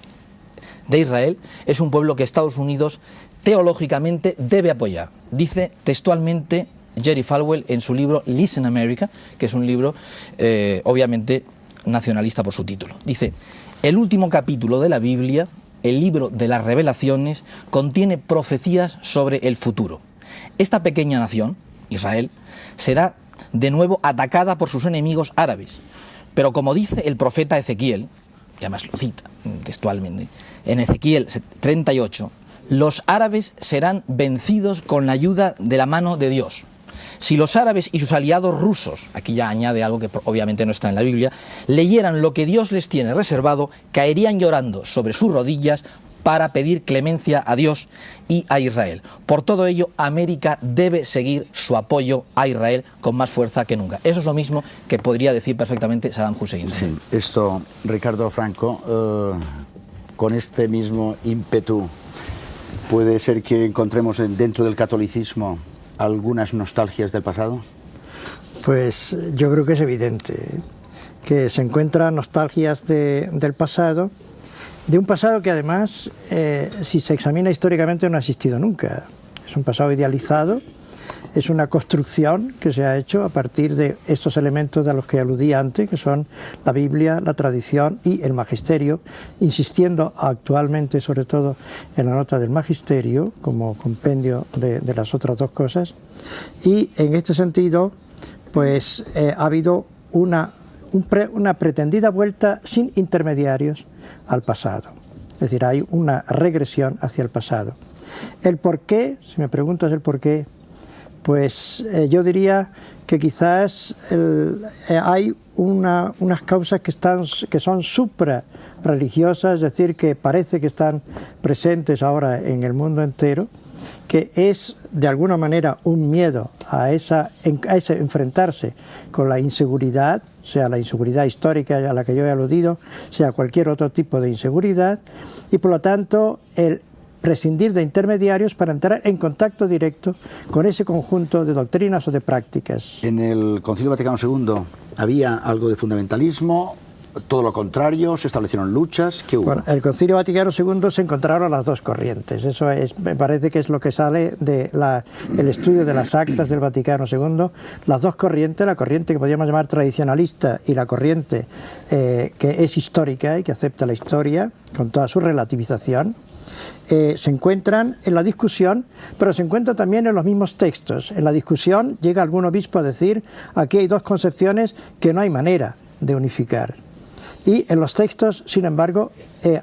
Israel es un pueblo que Estados Unidos teológicamente debe apoyar. Dice textualmente Jerry Falwell en su libro Listen America, que es un libro obviamente nacionalista por su título. Dice: el último capítulo de la Biblia, el libro de las revelaciones, contiene profecías sobre el futuro. Esta pequeña nación, Israel, será de nuevo atacada por sus enemigos árabes. Pero como dice el profeta Ezequiel, y además lo cita textualmente, en Ezequiel 38, los árabes serán vencidos con la ayuda de la mano de Dios. Si los árabes y sus aliados rusos, aquí ya añade algo que obviamente no está en la Biblia, leyeran lo que Dios les tiene reservado, caerían llorando sobre sus rodillas para pedir clemencia a Dios y a Israel. Por todo ello, América debe seguir su apoyo a Israel con más fuerza que nunca. Eso es lo mismo que podría decir perfectamente Saddam Hussein. Sí, esto, Ricardo Franco, con este mismo ímpetu, ¿puede ser que encontremos dentro del catolicismo algunas nostalgias del pasado? Pues yo creo que es evidente que se encuentran nostalgias del pasado, de un pasado que además, si se examina históricamente, no ha existido nunca. Es un pasado idealizado, es una construcción que se ha hecho a partir de estos elementos a los que aludí antes, que son la Biblia, la tradición y el magisterio, insistiendo actualmente sobre todo en la nota del magisterio como compendio de las otras dos cosas. Y en este sentido, pues ha habido una pretendida vuelta sin intermediarios al pasado. Es decir, hay una regresión hacia el pasado. El por qué, si me preguntas el por qué, pues yo diría que quizás hay unas causas que son suprarreligiosas, es decir, que parece que están presentes ahora en el mundo entero, que es de alguna manera un miedo a ese enfrentarse con la inseguridad, sea la inseguridad histórica a la que yo he aludido, sea cualquier otro tipo de inseguridad, y por lo tanto el prescindir de intermediarios para entrar en contacto directo con ese conjunto de doctrinas o de prácticas. En el Concilio Vaticano II había algo de fundamentalismo, todo lo contrario, se establecieron luchas. ¿Qué hubo? Bueno, el Concilio Vaticano II se encontraron las dos corrientes. Eso me parece que es lo que sale del estudio de las actas del Vaticano II. Las dos corrientes, la corriente que podríamos llamar tradicionalista y la corriente que es histórica y que acepta la historia con toda su relativización, se encuentran en la discusión, pero se encuentran también en los mismos textos. En la discusión llega algún obispo a decir: aquí hay dos concepciones que no hay manera de unificar. Y en los textos, sin embargo,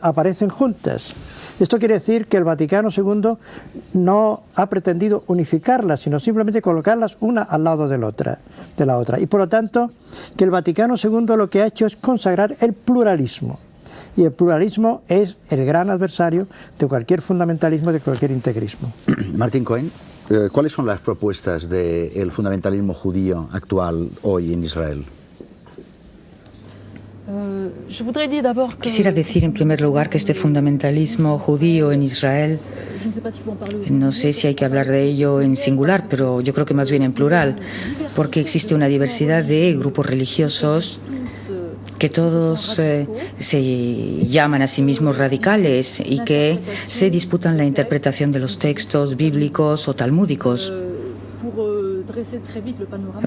aparecen juntas. Esto quiere decir que el Vaticano II no ha pretendido unificarlas, sino simplemente colocarlas una al lado de la otra. Y por lo tanto, que el Vaticano II lo que ha hecho es consagrar el pluralismo. Y el pluralismo es el gran adversario de cualquier fundamentalismo, de cualquier integrismo. Martín Cohen, ¿cuáles son las propuestas del fundamentalismo judío actual hoy en Israel? Quisiera decir en primer lugar que este fundamentalismo judío en Israel, no sé si hay que hablar de ello en singular, pero yo creo que más bien en plural, porque existe una diversidad de grupos religiosos que todos se llaman a sí mismos radicales y que se disputan la interpretación de los textos bíblicos o talmúdicos.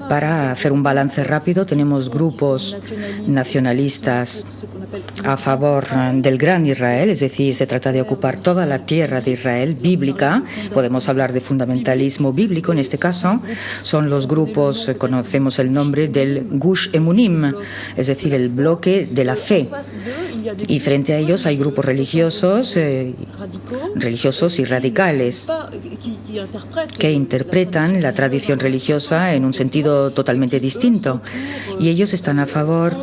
Para hacer un balance rápido, tenemos grupos nacionalistas a favor del Gran Israel, es decir, se trata de ocupar toda la tierra de Israel bíblica. Podemos hablar de fundamentalismo bíblico, en este caso son los grupos, conocemos el nombre del Gush Emunim, es decir, el bloque de la fe. Y frente a ellos hay grupos religiosos y radicales que interpretan la tradición religiosa en un sentido totalmente distinto, y ellos están a favor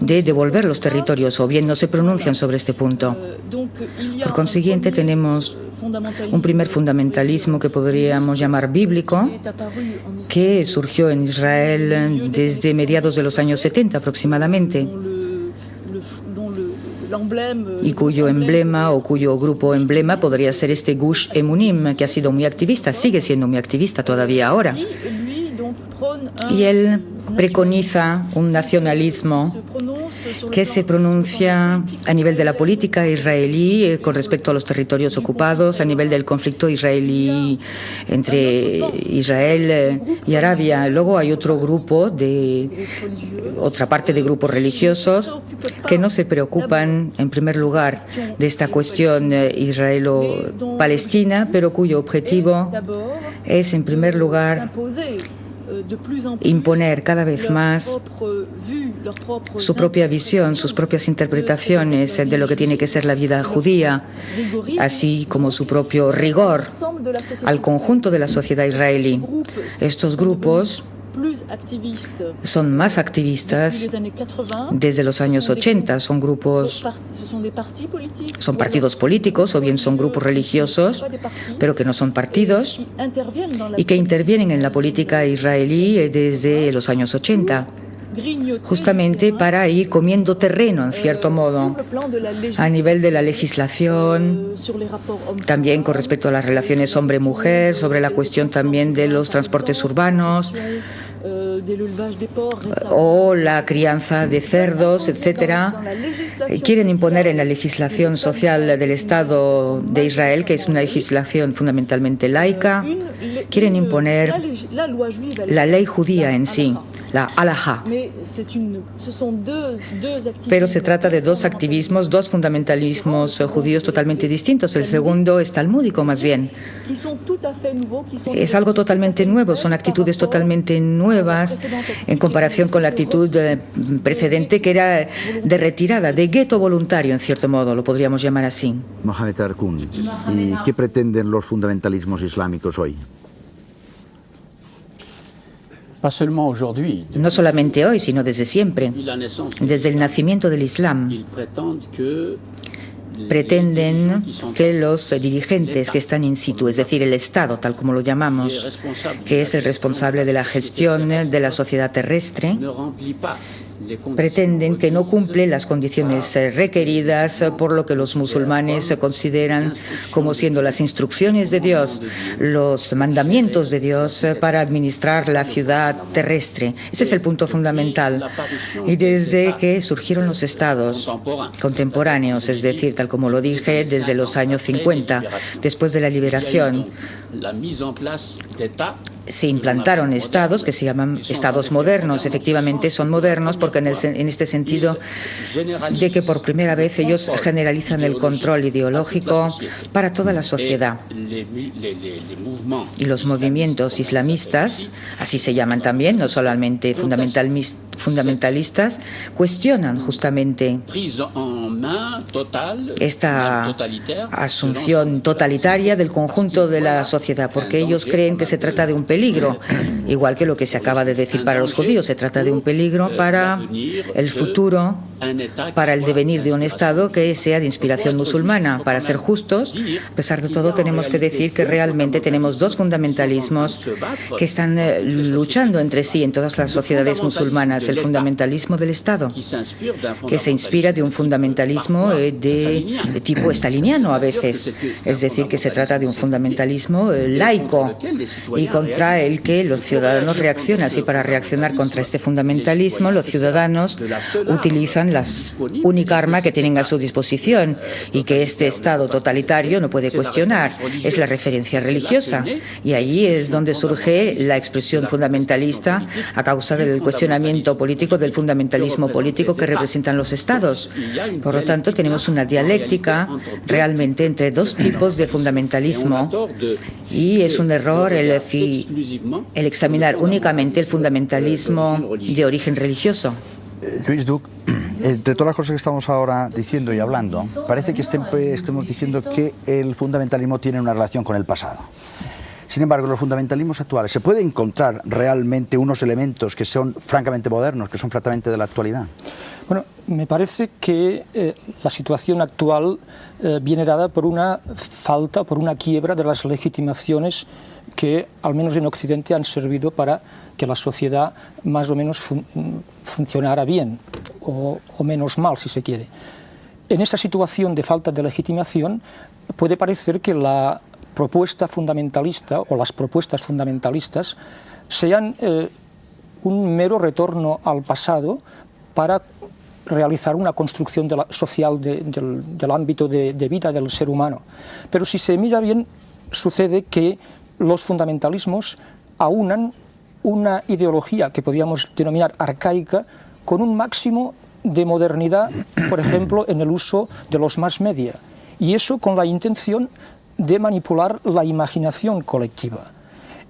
de devolver los territorios, o bien no se pronuncian sobre este punto. Por consiguiente, tenemos un primer fundamentalismo que podríamos llamar bíblico, que surgió en Israel desde mediados de los años 70 aproximadamente, y cuyo emblema o cuyo grupo emblema podría ser este Gush Emunim, que ha sido muy activista, sigue siendo muy activista todavía ahora. Y él preconiza un nacionalismo que se pronuncia a nivel de la política israelí con respecto a los territorios ocupados, a nivel del conflicto israelí entre Israel y Arabia. Luego hay otro grupo, otra parte de grupos religiosos que no se preocupan en primer lugar de esta cuestión israelo-palestina, pero cuyo objetivo es en primer lugar imponer cada vez más su propia visión, sus propias interpretaciones de lo que tiene que ser la vida judía, así como su propio rigor al conjunto de la sociedad israelí. Estos grupos son más activistas desde los años 80, son partidos políticos o bien son grupos religiosos, pero que no son partidos y que intervienen en la política israelí desde los años 80. Justamente para ir comiendo terreno, en cierto modo, a nivel de la legislación, también con respecto a las relaciones hombre-mujer, sobre la cuestión también de los transportes urbanos, o la crianza de cerdos, etcétera, quieren imponer en la legislación social del Estado de Israel, que es una legislación fundamentalmente laica, quieren imponer la ley judía en sí, la halajá. Pero se trata de dos activismos, dos fundamentalismos judíos totalmente distintos. El segundo es talmúdico, más bien. Es algo totalmente nuevo, son actitudes totalmente nuevas en comparación con la actitud precedente, que era de retirada, de gueto voluntario, en cierto modo, lo podríamos llamar así. Mohamed Arkoun, ¿y qué pretenden los fundamentalismos islámicos hoy? No solamente hoy, sino desde siempre, desde el nacimiento del Islam. Pretenden que los dirigentes que están in situ, es decir, el Estado, tal como lo llamamos, que es el responsable de la gestión de la sociedad terrestre, pretenden que no cumple las condiciones requeridas por lo que los musulmanes consideran como siendo las instrucciones de Dios, los mandamientos de Dios para administrar la ciudad terrestre. Ese es el punto fundamental. Y desde que surgieron los estados contemporáneos, es decir, tal como lo dije, desde los años 50, después de la liberación, se implantaron estados que se llaman estados modernos. Efectivamente son modernos porque en este sentido de que por primera vez ellos generalizan el control ideológico para toda la sociedad. Y los movimientos islamistas, así se llaman también, no solamente fundamentalistas, cuestionan justamente esta asunción totalitaria del conjunto de la sociedad, porque ellos creen que se trata de un peligro, igual que lo que se acaba de decir para los judíos, se trata de un peligro para el futuro, para el devenir de un Estado que sea de inspiración musulmana. Para ser justos, a pesar de todo, tenemos que decir que realmente tenemos dos fundamentalismos que están luchando entre sí en todas las sociedades musulmanas. El fundamentalismo del Estado, que se inspira de un fundamentalismo de tipo staliniano a veces, es decir, que se trata de un fundamentalismo laico y contra el que los ciudadanos reaccionan. Y para reaccionar contra este fundamentalismo, los ciudadanos utilizan la única arma que tienen a su disposición y que este Estado totalitario no puede cuestionar, es la referencia religiosa. Y allí es donde surge la expresión fundamentalista a causa del cuestionamiento político, del fundamentalismo político que representan los Estados. Por lo tanto, tenemos una dialéctica realmente entre dos tipos de fundamentalismo y es un error el examinar únicamente el fundamentalismo de origen religioso. Luis Duc, entre todas las cosas que estamos ahora diciendo y hablando, parece que siempre estemos diciendo que el fundamentalismo tiene una relación con el pasado. Sin embargo, los fundamentalismos actuales, ¿se puede encontrar realmente unos elementos que son francamente modernos, que son francamente de la actualidad? Bueno, me parece que la situación actual viene dada por una falta, por una quiebra de las legitimaciones que, al menos en Occidente, han servido para que la sociedad más o menos funcionara bien, o menos mal, si se quiere. En esa situación de falta de legitimación, puede parecer que la propuesta fundamentalista o las propuestas fundamentalistas sean un mero retorno al pasado para realizar una construcción social del ámbito de vida del ser humano. Pero si se mira bien, sucede que los fundamentalismos aunan una ideología que podríamos denominar arcaica con un máximo de modernidad, por ejemplo, en el uso de los mass media, y eso con la intención de manipular la imaginación colectiva.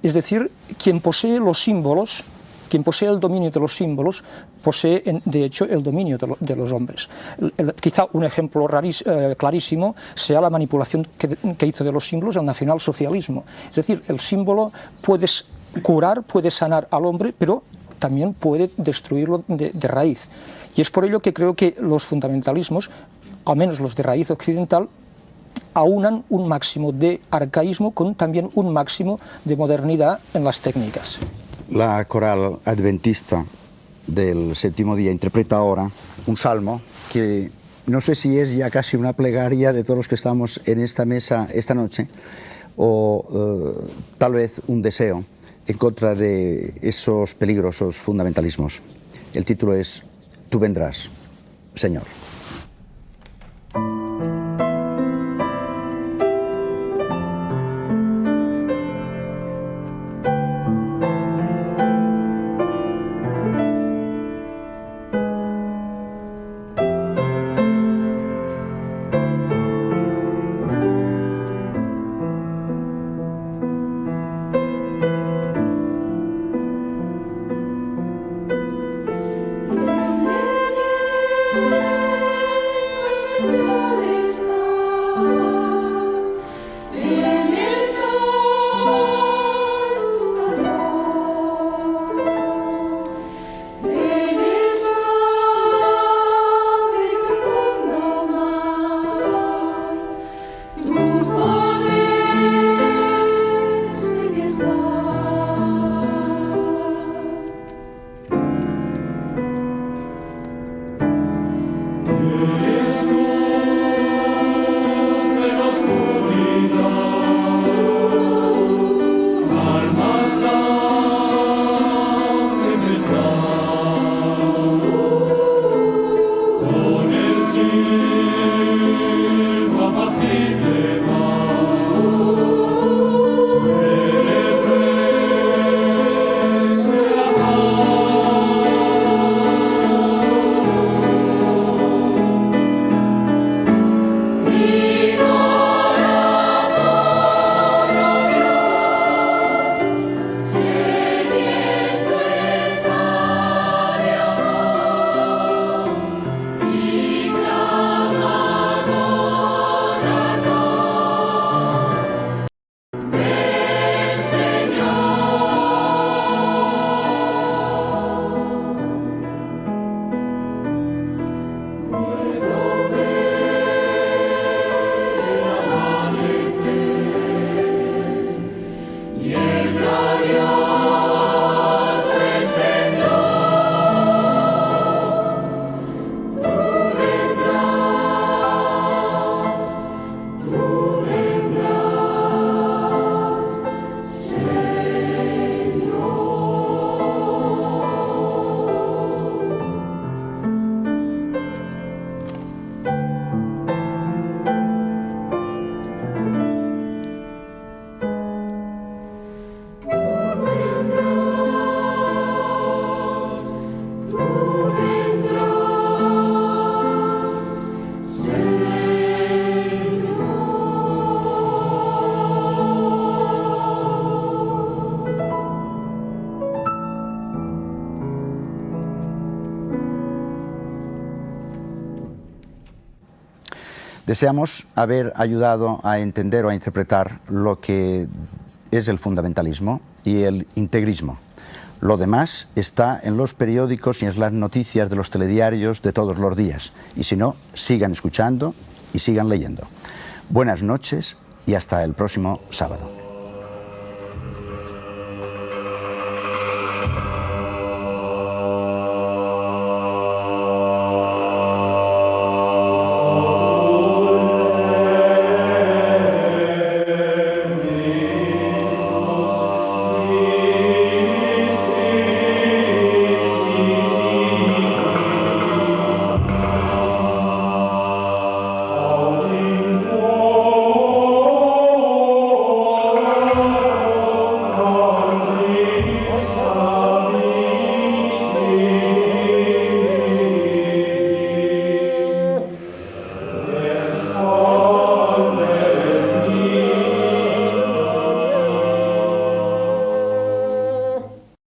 Es decir, quien posee los símbolos, quien posee el dominio de los símbolos, posee, de hecho, el dominio de los hombres. Quizá un ejemplo clarísimo sea la manipulación que hizo de los símbolos el nacionalsocialismo. Es decir, el símbolo puede curar, puede sanar al hombre, pero también puede destruirlo de raíz. Y es por ello que creo que los fundamentalismos, al menos los de raíz occidental, aunan un máximo de arcaísmo con también un máximo de modernidad en las técnicas. La coral adventista del séptimo día interpreta ahora un salmo que no sé si es ya casi una plegaria de todos los que estamos en esta mesa esta noche o tal vez un deseo en contra de esos peligrosos fundamentalismos. El título es Tú vendrás, Señor. Deseamos haber ayudado a entender o a interpretar lo que es el fundamentalismo y el integrismo. Lo demás está en los periódicos y en las noticias de los telediarios de todos los días. Y si no, sigan escuchando y sigan leyendo. Buenas noches y hasta el próximo sábado.